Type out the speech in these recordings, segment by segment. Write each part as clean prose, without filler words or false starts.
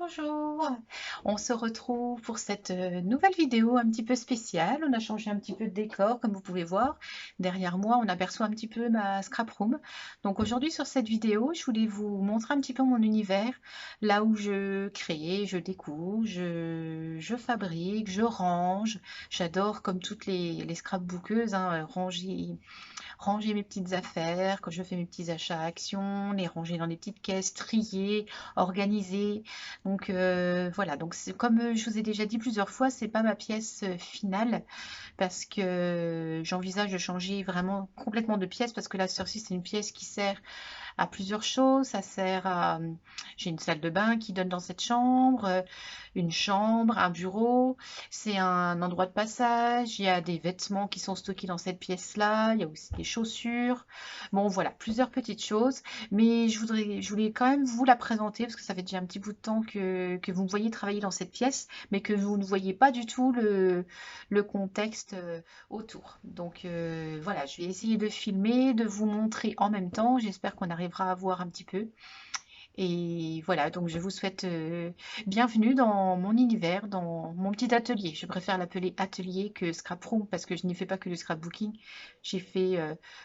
Bonjour, on se retrouve pour cette nouvelle vidéo un petit peu spéciale. On a changé un petit peu de décor, comme vous pouvez voir. Derrière moi, on aperçoit un petit peu ma scrap room. Donc aujourd'hui, sur cette vidéo, je voulais vous montrer un petit peu mon univers, là où je crée, je découpe, je fabrique, je range. J'adore, comme toutes les scrapbookeuses, hein, ranger mes petites affaires, quand je fais mes petits achats à Action, les ranger dans des petites caisses, trier, organiser. Donc voilà, donc c'est comme je vous ai déjà dit plusieurs fois, c'est pas ma pièce finale parce que j'envisage de changer vraiment complètement de pièce parce que là, ceci c'est une pièce qui sert à plusieurs choses. Ça sert à... J'ai une salle de bain qui donne dans cette chambre, une chambre, un bureau. C'est un endroit de passage. Il y a des vêtements qui sont stockés dans cette pièce-là. Il y a aussi des chaussures. Bon, voilà, plusieurs petites choses. Mais je voulais quand même vous la présenter parce que ça fait déjà un petit bout de temps que vous me voyez travailler dans cette pièce, mais que vous ne voyez pas du tout le contexte autour. Donc voilà, je vais essayer de filmer, de vous montrer en même temps. J'espère qu'on arrivera à voir un petit peu. Et voilà, donc je vous souhaite bienvenue dans mon univers, dans mon petit atelier. Je préfère l'appeler atelier que scrap room parce que je n'y fais pas que du scrapbooking. J'ai fait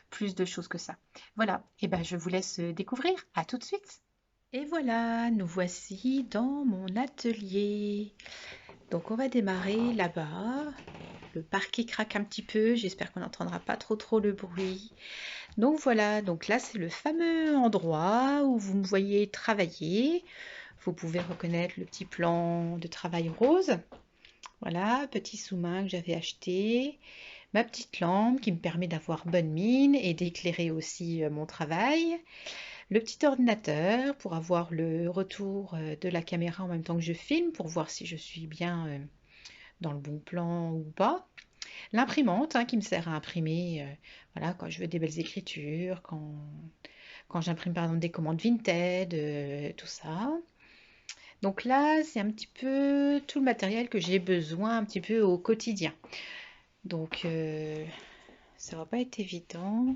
plus de choses que ça. Voilà, et ben je vous laisse découvrir. À tout de suite. Et voilà, nous voici dans mon atelier. Donc on va démarrer là-bas. Le parquet craque un petit peu, j'espère qu'on n'entendra pas trop le bruit. Donc voilà, donc là c'est le fameux endroit où vous me voyez travailler. Vous pouvez reconnaître le petit plan de travail rose. Voilà, petit sous-main que j'avais acheté. Ma petite lampe qui me permet d'avoir bonne mine et d'éclairer aussi mon travail. Le petit ordinateur pour avoir le retour de la caméra en même temps que je filme pour voir si je suis bien dans le bon plan ou pas. L'imprimante qui me sert à imprimer voilà, quand je veux des belles écritures, quand j'imprime par exemple des commandes Vinted, tout ça. Donc là, c'est un petit peu tout le matériel que j'ai besoin un petit peu au quotidien. Donc ça va pas être évident.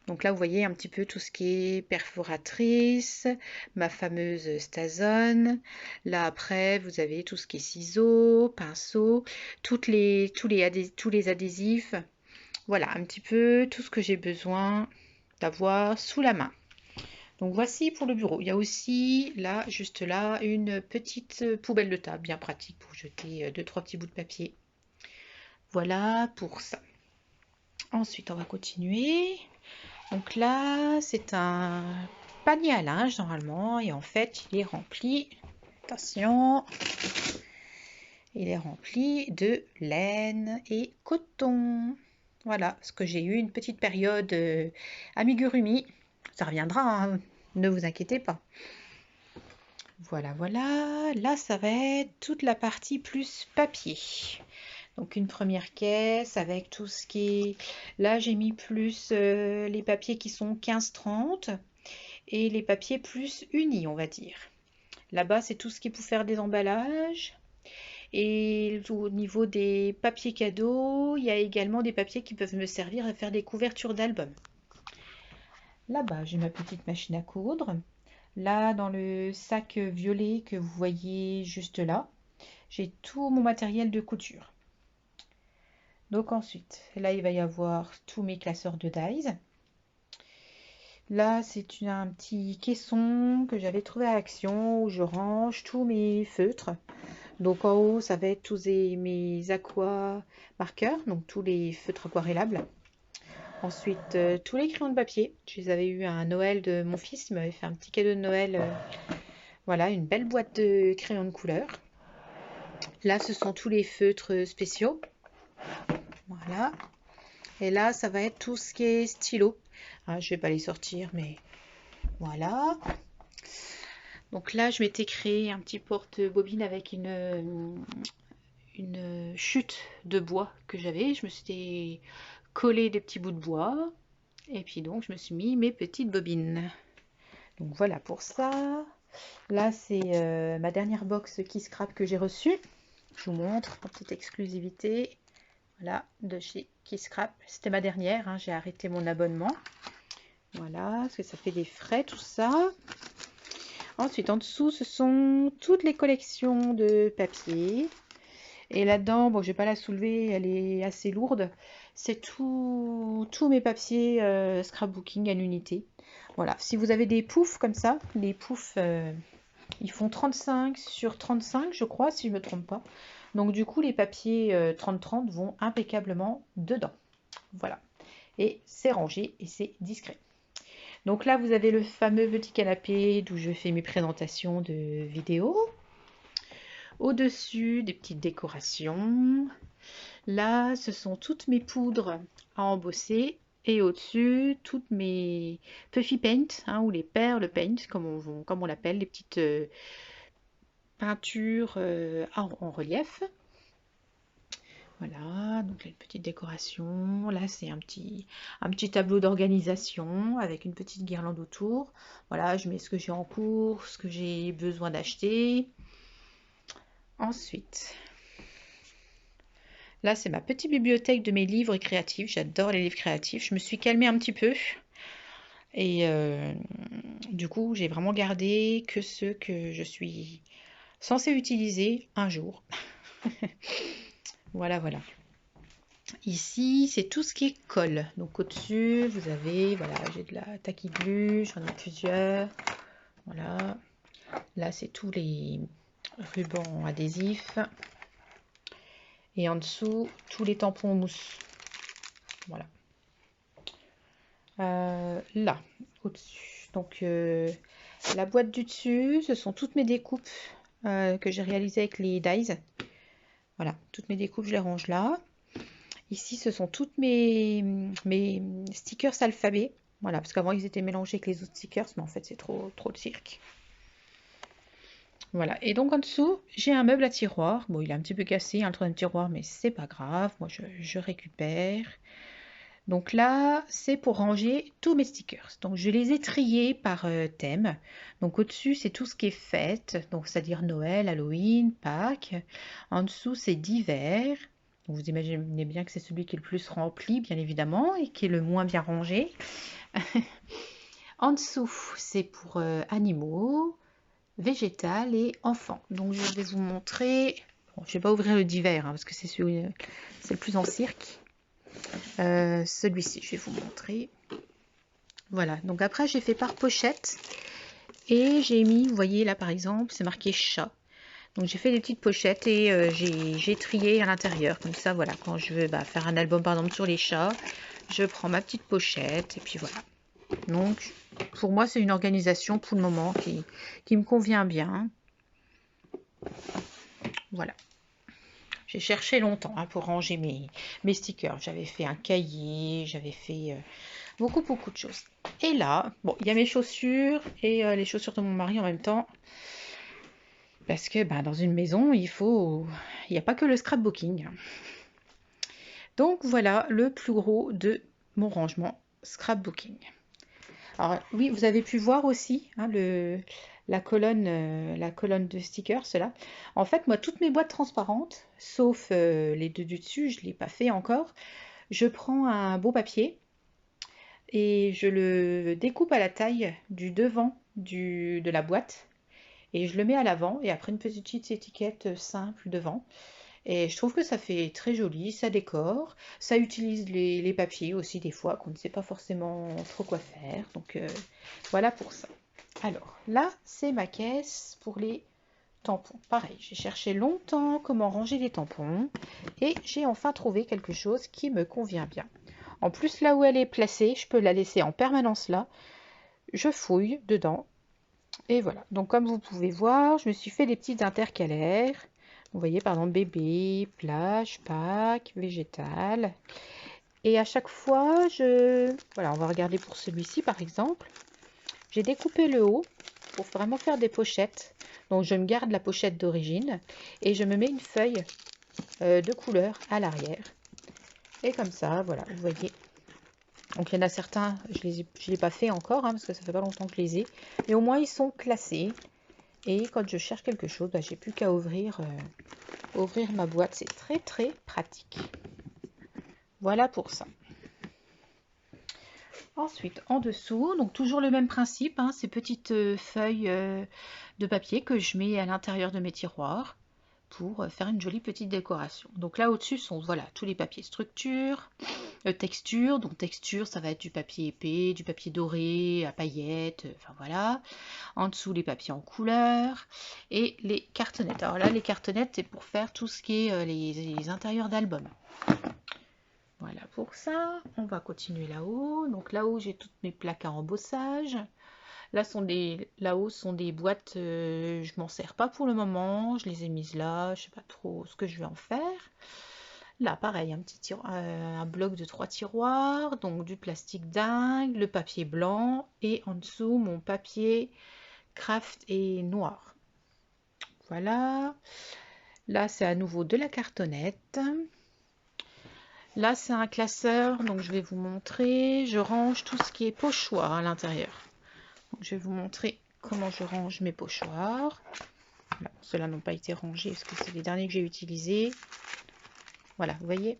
Donc là, vous voyez un petit peu tout ce qui est perforatrice, ma fameuse Stazone. Là, après, vous avez tout ce qui est ciseaux, pinceaux, tous les adhésifs. Voilà, un petit peu tout ce que j'ai besoin d'avoir sous la main. Donc voici pour le bureau. Il y a aussi, là, juste là, une petite poubelle de table, bien pratique pour jeter 2-3 petits bouts de papier. Voilà pour ça. Ensuite, on va continuer. Donc là, c'est un panier à linge normalement et en fait, il est rempli, attention, il est rempli de laine et coton. Voilà, parce que j'ai eu une petite période amigurumi. Ça reviendra, hein, ne vous inquiétez pas. Voilà, voilà. Là, ça va être toute la partie plus papier. Donc une première caisse avec tout ce qui est... Là, j'ai mis plus les papiers qui sont 15-30 et les papiers plus unis, on va dire. Là-bas, c'est tout ce qui est pour faire des emballages. Et au niveau des papiers cadeaux, il y a également des papiers qui peuvent me servir à faire des couvertures d'albums. Là-bas, j'ai ma petite machine à coudre. Là, dans le sac violet que vous voyez juste là, j'ai tout mon matériel de couture. Donc ensuite, là, il va y avoir tous mes classeurs de dies. Là, c'est un petit caisson que j'avais trouvé à Action où je range tous mes feutres. Donc en haut, ça va être tous mes aqua marqueurs, donc tous les feutres aquarellables. Ensuite, tous les crayons de papier. Je les avais eu à un Noël de mon fils, il m'avait fait un petit cadeau de Noël. Voilà, une belle boîte de crayons de couleur. Là, ce sont tous les feutres spéciaux. Voilà. Et là, ça va être tout ce qui est stylo. Ah, je vais pas les sortir, mais voilà. Donc là, je m'étais créé un petit porte-bobine avec une chute de bois que j'avais. Je me suis collé des petits bouts de bois. Et puis donc, je me suis mis mes petites bobines. Donc voilà pour ça. Là, c'est ma dernière box Keyscrap que j'ai reçue. Je vous montre en petite exclusivité. Voilà, de chez Keyscrap. C'était ma dernière, hein, j'ai arrêté mon abonnement. Voilà, parce que ça fait des frais tout ça. Ensuite, en dessous, ce sont toutes les collections de papier. Et là-dedans, bon, je vais pas la soulever, elle est assez lourde. C'est tous mes papiers scrapbooking à l'unité. Voilà, si vous avez des poufs comme ça, les poufs, ils font 35 sur 35, je crois, si je ne me trompe pas. Donc du coup, les papiers 30-30 vont impeccablement dedans. Voilà. Et c'est rangé et c'est discret. Donc là, vous avez le fameux petit canapé d'où je fais mes présentations de vidéos. Au-dessus, des petites décorations. Là, ce sont toutes mes poudres à embosser. Et au-dessus, toutes mes puffy paint, hein, ou les perles paint, comme on l'appelle, les petites peintures en relief. Voilà, donc là, une petite décoration. Là, c'est un petit tableau d'organisation avec une petite guirlande autour. Voilà, je mets ce que j'ai en cours, ce que j'ai besoin d'acheter. Ensuite, là, c'est ma petite bibliothèque de mes livres créatifs. J'adore les livres créatifs. Je me suis calmée un petit peu. Et du coup, j'ai vraiment gardé que ceux que je suis censée utiliser un jour. Voilà, voilà. Ici, c'est tout ce qui est colle. Donc au-dessus, vous avez, voilà, j'ai de la taquiglue, j'en ai plusieurs. Voilà. Là, c'est tous les rubans adhésifs. Et en dessous, tous les tampons mousse. Voilà. Là, au-dessus. Donc la boîte du dessus, ce sont toutes mes découpes que j'ai réalisées avec les dies. Voilà, toutes mes découpes, je les range là. Ici, ce sont toutes mes stickers alphabet. Voilà, parce qu'avant, ils étaient mélangés avec les autres stickers, mais en fait, c'est trop de cirque. Voilà, et donc en dessous, j'ai un meuble à tiroir. Bon, il est un petit peu cassé, hein, le troisième tiroir, mais c'est pas grave. Moi, je récupère. Donc là, c'est pour ranger tous mes stickers. Donc je les ai triés par thème. Donc au-dessus, c'est tout ce qui est fête, donc c'est-à-dire Noël, Halloween, Pâques. En dessous, c'est d'hiver. Vous imaginez bien que c'est celui qui est le plus rempli, bien évidemment, et qui est le moins bien rangé. En dessous, c'est pour animaux, végétal et enfants. Donc je vais vous montrer. Bon, je ne vais pas ouvrir le d'hiver, hein, parce que c'est le plus en cirque. Celui-ci, je vais vous montrer. Voilà, donc après j'ai fait par pochette et j'ai mis, vous voyez là par exemple, c'est marqué chat. Donc j'ai fait des petites pochettes et j'ai trié à l'intérieur. Comme ça, voilà, quand je veux faire un album par exemple sur les chats, je prends ma petite pochette et puis voilà. Donc pour moi, c'est une organisation pour le moment qui me convient bien. Voilà. J'ai cherché longtemps pour ranger mes stickers. J'avais fait un cahier, j'avais fait beaucoup de choses. Et là, bon, il y a mes chaussures et les chaussures de mon mari en même temps. Parce que dans une maison, il n'y a pas que le scrapbooking. Donc voilà le plus gros de mon rangement scrapbooking. Alors oui, vous avez pu voir aussi hein, la colonne de stickers, cela. En fait, moi, toutes mes boîtes transparentes, sauf les deux du dessus, je ne l'ai pas fait encore. Je prends un beau papier et je le découpe à la taille du devant de la boîte et je le mets à l'avant et après une petite étiquette simple devant. Et je trouve que ça fait très joli, ça décore, ça utilise les papiers aussi des fois qu'on ne sait pas forcément trop quoi faire. Donc voilà pour ça. Alors là, c'est ma caisse pour les tampons. Pareil, j'ai cherché longtemps comment ranger les tampons et j'ai enfin trouvé quelque chose qui me convient bien. En plus, là où elle est placée, je peux la laisser en permanence là. Je fouille dedans et voilà. Donc comme vous pouvez voir, je me suis fait des petites intercalaires. Vous voyez, par exemple, bébé, plage, Pâques, végétal. Et à chaque fois, voilà, on va regarder pour celui-ci, par exemple. J'ai découpé le haut pour vraiment faire des pochettes. Donc, je me garde la pochette d'origine et je me mets une feuille de couleur à l'arrière. Et comme ça, voilà, vous voyez. Donc, il y en a certains, je ne les ai pas fait encore, hein, parce que ça fait pas longtemps que je les ai. Mais au moins, ils sont classés. Et quand je cherche quelque chose, j'ai plus qu'à ouvrir ma boîte. C'est très pratique. Voilà pour ça. Ensuite, en dessous, donc toujours le même principe, hein, ces petites feuilles de papier que je mets à l'intérieur de mes tiroirs pour faire une jolie petite décoration. Donc là au-dessus sont voilà tous les papiers structure, texture, donc texture ça va être du papier épais, du papier doré, à paillettes, enfin voilà. En dessous les papiers en couleur et les cartonnettes. Alors là les cartonnettes c'est pour faire tout ce qui est les intérieurs d'albums. Voilà pour ça, on va continuer là-haut. Donc là-haut j'ai toutes mes plaques à embossage. Là-haut sont des boîtes, je m'en sers pas pour le moment, je les ai mises là, je sais pas trop ce que je vais en faire. Là pareil, un bloc de 3 tiroirs, donc du plastique dingue, le papier blanc et en dessous mon papier craft et noir. Voilà, là c'est à nouveau de la cartonnette. Là, c'est un classeur, donc je vais vous montrer. Je range tout ce qui est pochoir à l'intérieur. Je vais vous montrer comment je range mes pochoirs. Là, ceux-là n'ont pas été rangés parce que c'est les derniers que j'ai utilisés. Voilà, vous voyez,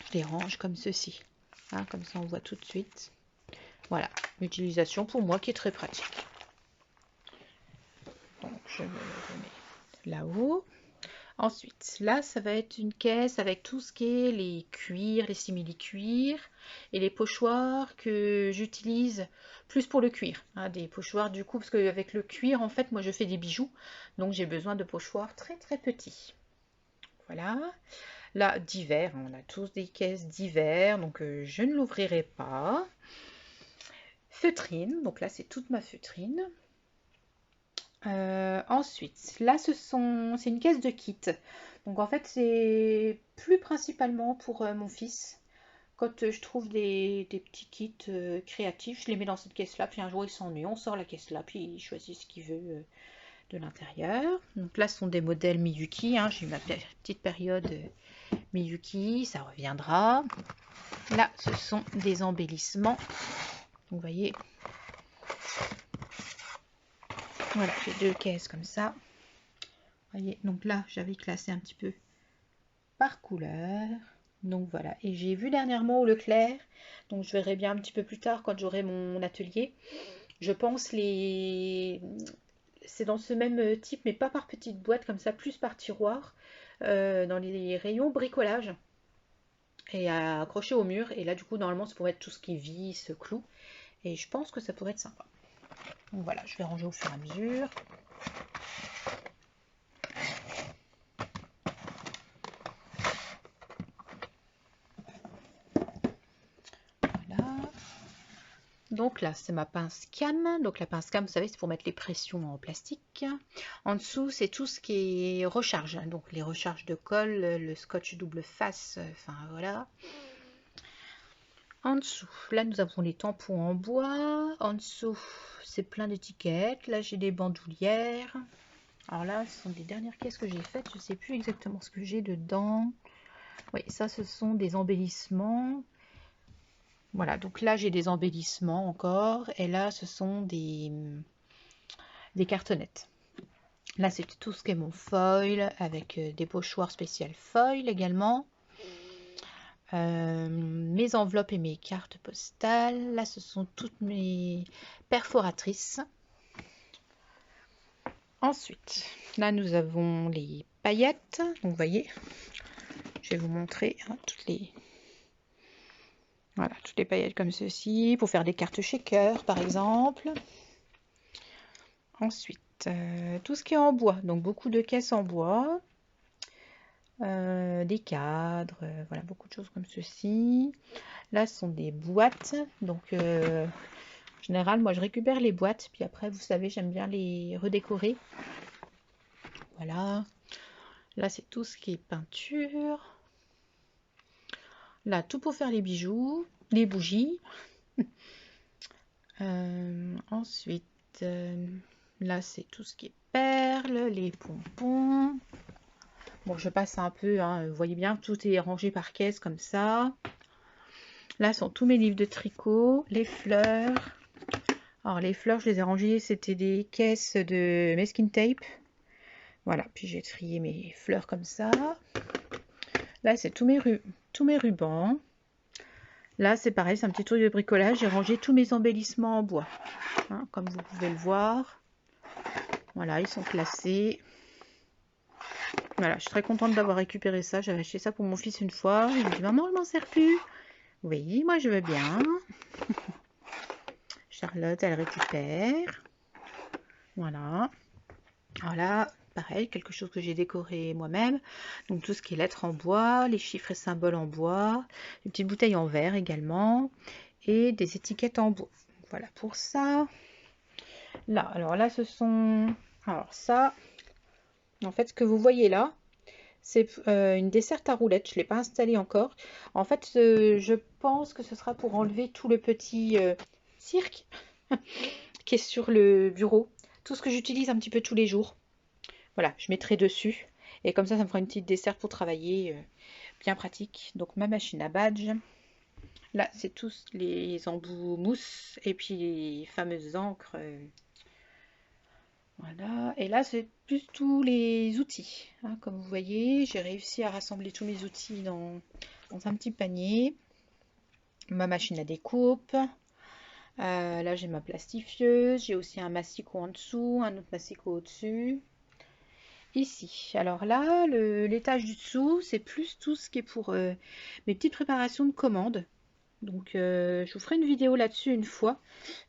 je les range comme ceci. Hein, comme ça, on voit tout de suite. Voilà, l'utilisation pour moi qui est très pratique. Donc, je me le remets là-haut. Ensuite, là, ça va être une caisse avec tout ce qui est les cuirs, les simili-cuirs et les pochoirs que j'utilise plus pour le cuir. Hein, des pochoirs du coup, parce qu'avec le cuir, en fait, moi, je fais des bijoux. Donc, j'ai besoin de pochoirs très, très petits. Voilà. Là, divers, on a tous des caisses divers, donc je ne l'ouvrirai pas. Feutrine, donc là, c'est toute ma feutrine. Ensuite, là c'est une caisse de kit. Donc en fait c'est plus principalement pour mon fils. Quand je trouve des petits kits créatifs, je les mets dans cette caisse là, puis un jour il s'ennuie, on sort la caisse là, puis il choisit ce qu'il veut de l'intérieur. Donc là ce sont des modèles Miyuki, hein. J'ai eu ma petite période Miyuki, ça reviendra. Là ce sont des embellissements. Vous voyez, voilà, j'ai deux caisses comme ça. Voyez, donc là j'avais classé un petit peu par couleur. Donc voilà, et j'ai vu dernièrement au Leclerc, donc je verrai bien un petit peu plus tard quand j'aurai mon atelier. Je pense c'est dans ce même type, mais pas par petite boîte comme ça, plus par tiroir, dans les rayons bricolage et accroché au mur. Et là du coup normalement ça pourrait être tout ce qui est vis, clou, et je pense que ça pourrait être sympa. Donc voilà, je vais ranger au fur et à mesure. Donc là, c'est ma pince cam. Donc la pince cam, vous savez, c'est pour mettre les pressions en plastique. En dessous, c'est tout ce qui est recharge. Donc les recharges de colle, le scotch double face, enfin voilà. En dessous, là, nous avons les tampons en bois. En dessous, c'est plein d'étiquettes. Là, j'ai des bandoulières. Alors là, ce sont des dernières caisses que j'ai faites. Je ne sais plus exactement ce que j'ai dedans. Oui, ça, ce sont des embellissements. Voilà, donc là j'ai des embellissements encore, et là ce sont des cartonnettes. Là c'est tout ce qui est mon foil, avec des pochoirs spéciales foil également. Mes enveloppes et mes cartes postales. Là ce sont toutes mes perforatrices. Ensuite, là nous avons les paillettes. Donc vous voyez, je vais vous montrer hein, toutes les paillettes comme ceci, pour faire des cartes shaker par exemple. Ensuite, tout ce qui est en bois, donc beaucoup de caisses en bois, des cadres, voilà, beaucoup de choses comme ceci. Là, ce sont des boîtes, donc en général, moi je récupère les boîtes, puis après, vous savez, j'aime bien les redécorer. Voilà, là c'est tout ce qui est peinture. Là, tout pour faire les bijoux, les bougies. Ensuite, là c'est tout ce qui est perles, les pompons. Bon, je passe un peu, hein, vous voyez bien, tout est rangé par caisse comme ça. Là sont tous mes livres de tricot, les fleurs. Alors les fleurs, je les ai rangées, c'était des caisses de masking tape. Voilà, puis j'ai trié mes fleurs comme ça. Là, c'est tous mes rubans. Là, c'est pareil, c'est un petit truc de bricolage. J'ai rangé tous mes embellissements en bois, hein, comme vous pouvez le voir. Voilà, ils sont classés. Voilà, je suis très contente d'avoir récupéré ça. J'avais acheté ça pour mon fils une fois. Il me dit, maman, je m'en sers plus. Oui, moi, je veux bien. Charlotte, elle récupère. Voilà. Alors là, pareil, quelque chose que j'ai décoré moi-même. Donc tout ce qui est lettres en bois, les chiffres et symboles en bois, des petites bouteilles en verre également, et des étiquettes en bois. Voilà pour ça. Là, alors là, ce sont... Alors ça, en fait, ce que vous voyez là, c'est une desserte à roulettes. Je ne l'ai pas installée encore. En fait, je pense que ce sera pour enlever tout le petit cirque qui est sur le bureau. Tout ce que j'utilise un petit peu tous les jours. Voilà, je mettrai dessus. Et comme ça me fera une petite desserte pour travailler. Bien pratique. Donc ma machine à badge. Là, c'est tous les embouts mousse. Et puis les fameuses encres. Voilà. Et là, c'est plus tous les outils. Hein, comme vous voyez, j'ai réussi à rassembler tous mes outils dans un petit panier. Ma machine à découpe. Là, j'ai ma plastifieuse. J'ai aussi un massicot en dessous, un autre massicot au-dessus. Ici, alors là, l'étage du dessous, c'est plus tout ce qui est pour mes petites préparations de commandes. Donc, je vous ferai une vidéo là-dessus une fois.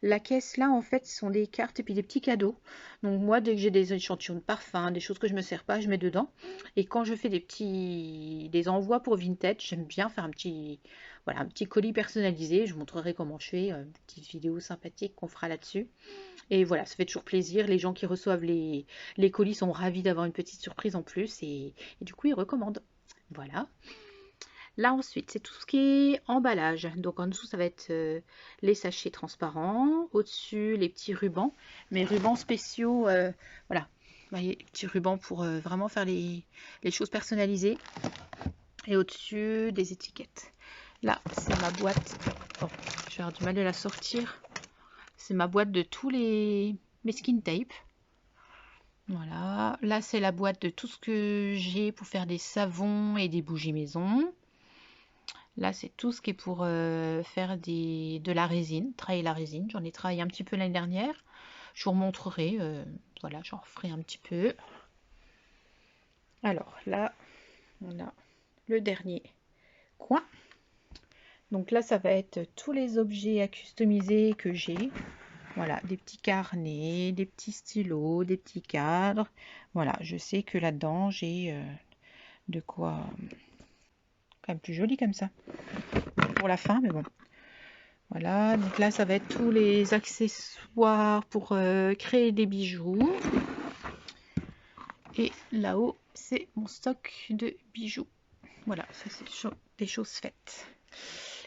La caisse là, en fait, ce sont des cartes et puis des petits cadeaux. Donc, moi, dès que j'ai des échantillons de parfum, des choses que je me sers pas, je mets dedans. Et quand je fais des envois pour Vinted, j'aime bien faire voilà, un petit colis personnalisé. Je vous montrerai comment je fais, une petite vidéo sympathique qu'on fera là-dessus. Et voilà, ça fait toujours plaisir. Les gens qui reçoivent les colis sont ravis d'avoir une petite surprise en plus. Et du coup, ils recommandent. Voilà. Là ensuite, c'est tout ce qui est emballage. Donc en dessous, ça va être les sachets transparents. Au-dessus, les petits rubans. Mes rubans spéciaux, voilà. Vous voyez, les petits rubans pour vraiment faire les choses personnalisées. Et au-dessus, des étiquettes. Là, c'est ma boîte. Bon, je vais avoir du mal à la sortir. C'est ma boîte de tous mes skin tape. Voilà. Là, c'est la boîte de tout ce que j'ai pour faire des savons et des bougies maison. Là, c'est tout ce qui est pour faire de la résine, travailler la résine. J'en ai travaillé un petit peu l'année dernière. Je vous remontrerai. Voilà, j'en referai un petit peu. Alors là, on a le dernier coin. Donc là, ça va être tous les objets à customiser que j'ai. Voilà, des petits carnets, des petits stylos, des petits cadres. Voilà, je sais que là-dedans, j'ai de quoi... quand même plus joli comme ça. Pour la fin, mais bon. Voilà, donc là, ça va être tous les accessoires pour créer des bijoux. Et là-haut, c'est mon stock de bijoux. Voilà, ça c'est des choses faites.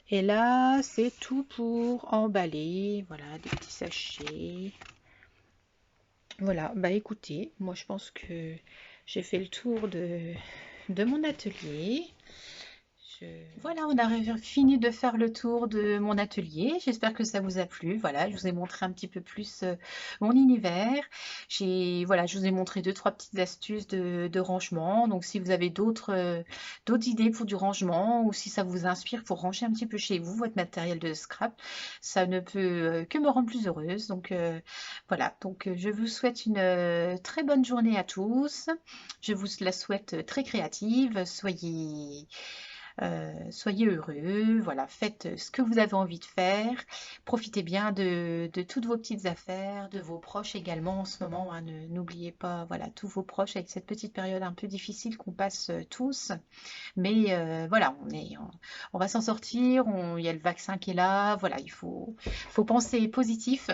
Et là, c'est tout pour emballer. Voilà, des petits sachets. Voilà, bah écoutez, moi je pense que j'ai fait le tour de mon atelier. Voilà, on a fini de faire le tour de mon atelier. J'espère que ça vous a plu. Voilà, je vous ai montré un petit peu plus mon univers. Voilà, je vous ai montré 2-3 petites astuces de rangement. Donc, si vous avez d'autres idées pour du rangement ou si ça vous inspire pour ranger un petit peu chez vous votre matériel de scrap, ça ne peut que me rendre plus heureuse. Donc, voilà. Donc, je vous souhaite une très bonne journée à tous. Je vous la souhaite très créative. Soyez heureux, voilà, faites ce que vous avez envie de faire, profitez bien de toutes vos petites affaires, de vos proches également en ce moment, hein, n'oubliez pas, voilà, tous vos proches avec cette petite période un peu difficile qu'on passe tous, mais voilà, on va s'en sortir, il y a le vaccin qui est là, voilà, il faut penser positif.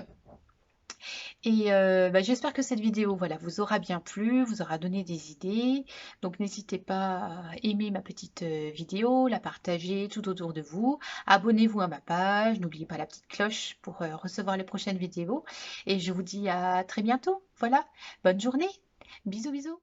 Et bah, j'espère que cette vidéo voilà, vous aura bien plu, vous aura donné des idées. Donc n'hésitez pas à aimer ma petite vidéo, la partager tout autour de vous. Abonnez-vous à ma page, n'oubliez pas la petite cloche pour recevoir les prochaines vidéos. Et je vous dis à très bientôt. Voilà, bonne journée. Bisous, bisous.